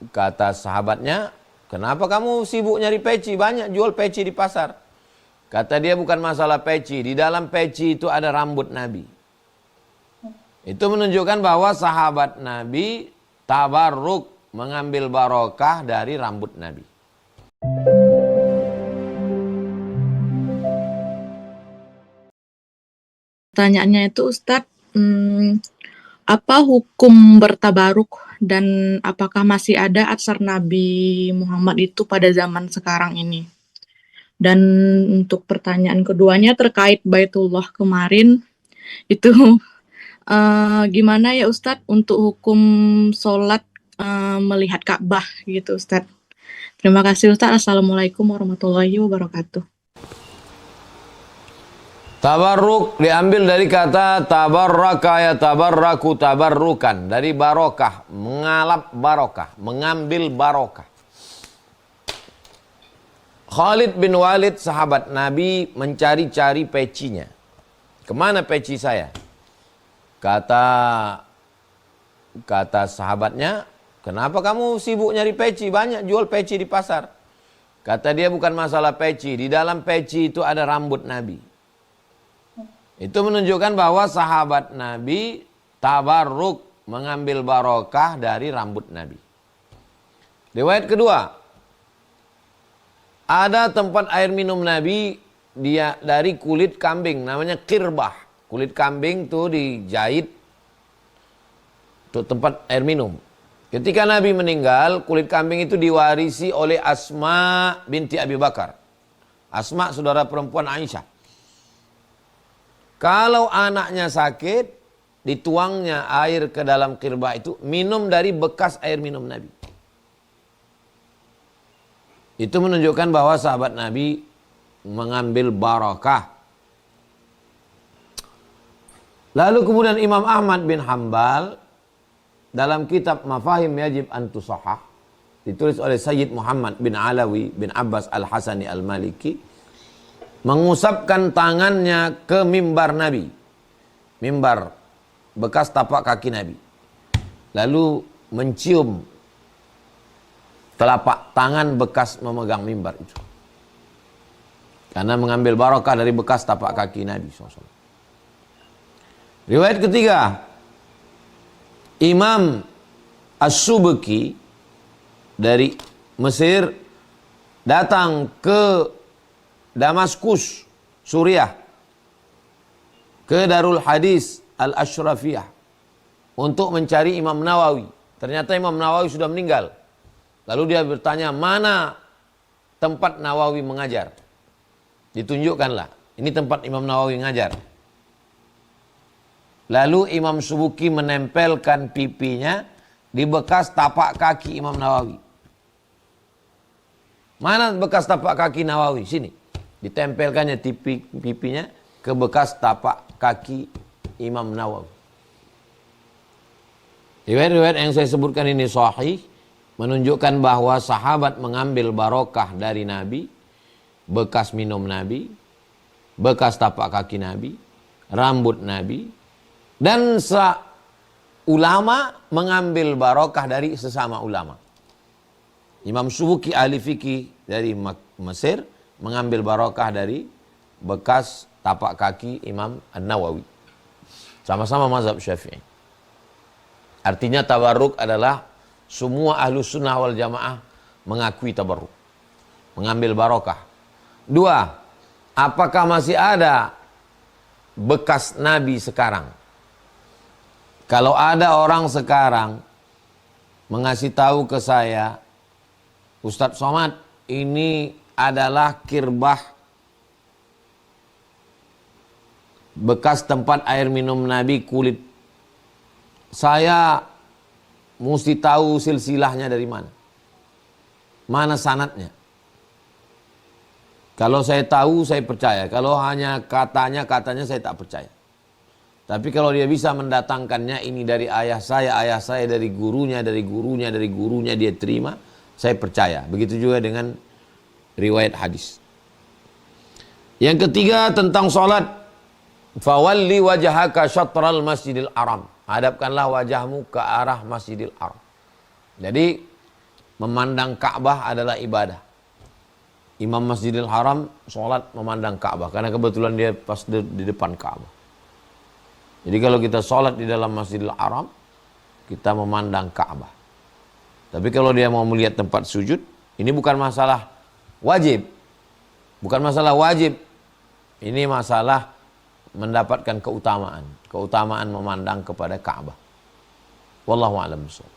Kata sahabatnya, kenapa kamu sibuk nyari peci? Banyak jual peci di pasar. Kata dia, bukan masalah peci. Di dalam peci itu ada rambut Nabi. Itu menunjukkan bahwa sahabat Nabi tabarruk, mengambil barokah dari rambut Nabi. Pertanyaannya itu Ustadz, apa hukum bertabaruk dan apakah masih ada atsar Nabi Muhammad itu pada zaman sekarang ini? Dan untuk pertanyaan keduanya terkait Baitullah kemarin, itu gimana ya Ustadz untuk hukum sholat melihat Ka'bah gitu Ustadz? Terima kasih Ustadz. Assalamualaikum warahmatullahi wabarakatuh. Tabarruk diambil dari kata tabarraka ya tabarraku tabarrukan. Dari barokah, mengalap barokah, mengambil barokah. Khalid bin Walid sahabat Nabi mencari-cari pecinya. Kemana peci saya? Kata sahabatnya, kenapa kamu sibuk nyari peci? Banyak jual peci di pasar. Kata dia, bukan masalah peci. Di dalam peci itu ada rambut Nabi. Itu menunjukkan bahwa sahabat Nabi tabarruk, mengambil barokah dari rambut Nabi. Riwayat kedua, ada tempat air minum Nabi dia dari kulit kambing, namanya qirbah. Kulit kambing tuh dijahit untuk tempat air minum. Ketika Nabi meninggal, kulit kambing itu diwarisi oleh Asma binti Abi Bakar. Asma saudara perempuan Aisyah. Kalau anaknya sakit, dituangnya air ke dalam qirbah itu, minum dari bekas air minum Nabi. Itu menunjukkan bahwa sahabat Nabi mengambil barakah. Lalu kemudian Imam Ahmad bin Hanbal dalam kitab Mafahim Yajib an Tusahhah, ditulis oleh Sayyid Muhammad bin Alawi bin Abbas Al-Hasani Al-Maliki, mengusapkan tangannya ke mimbar Nabi. Mimbar bekas tapak kaki Nabi. Lalu mencium telapak tangan bekas memegang mimbar itu. Karena mengambil barakah dari bekas tapak kaki Nabi SAW. Riwayat ketiga, Imam As-Subki dari Mesir datang ke Damaskus, Suriah, ke Darul Hadis Al-Ashrafiyah untuk mencari Imam Nawawi. Ternyata Imam Nawawi sudah meninggal. Lalu dia bertanya, mana tempat Nawawi mengajar? Ditunjukkanlah, ini tempat Imam Nawawi mengajar. Lalu Imam Subuki menempelkan pipinya di bekas tapak kaki Imam Nawawi. Mana bekas tapak kaki Nawawi? Sini. Ditempelkannya pipinya ke bekas tapak kaki Imam Nawawi. Riwayat-riwayat yang saya sebutkan ini sahih, menunjukkan bahwa sahabat mengambil barokah dari Nabi, bekas minum Nabi, bekas tapak kaki Nabi, rambut Nabi, dan ulama mengambil barokah dari sesama ulama. Imam Subuki ahli fikih dari Mesir mengambil barokah dari bekas tapak kaki Imam An-Nawawi. Sama-sama mazhab Syafi'i. Artinya tabarruk adalah semua ahlu sunnah wal jamaah mengakui tabarruk, mengambil barokah. Dua, apakah masih ada bekas Nabi sekarang? Kalau ada orang sekarang mengasih tahu ke saya, Ustadz Somad, ini adalah qirbah bekas tempat air minum Nabi kulit. Saya mesti tahu silsilahnya dari mana. Mana sanadnya. Kalau saya tahu, saya percaya. Kalau hanya katanya saya tak percaya. Tapi kalau dia bisa mendatangkannya, ini dari ayah saya dari gurunya, dari gurunya, dari gurunya dia terima, saya percaya. Begitu juga dengan riwayat hadis. Yang ketiga tentang sholat. Fawalli wajhaka syatral masjidil haram. Hadapkanlah wajahmu ke arah masjidil haram. Jadi memandang Ka'bah adalah ibadah. Imam Masjidil Haram sholat memandang Ka'bah karena kebetulan dia pas di depan Ka'bah. Jadi kalau kita sholat di dalam Masjidil Haram, kita memandang Ka'bah. Tapi kalau dia mau melihat tempat sujud, ini bukan masalah wajib. Bukan masalah wajib. Ini masalah mendapatkan keutamaan. Keutamaan memandang kepada Ka'bah. Wallahu a'lam bishawab.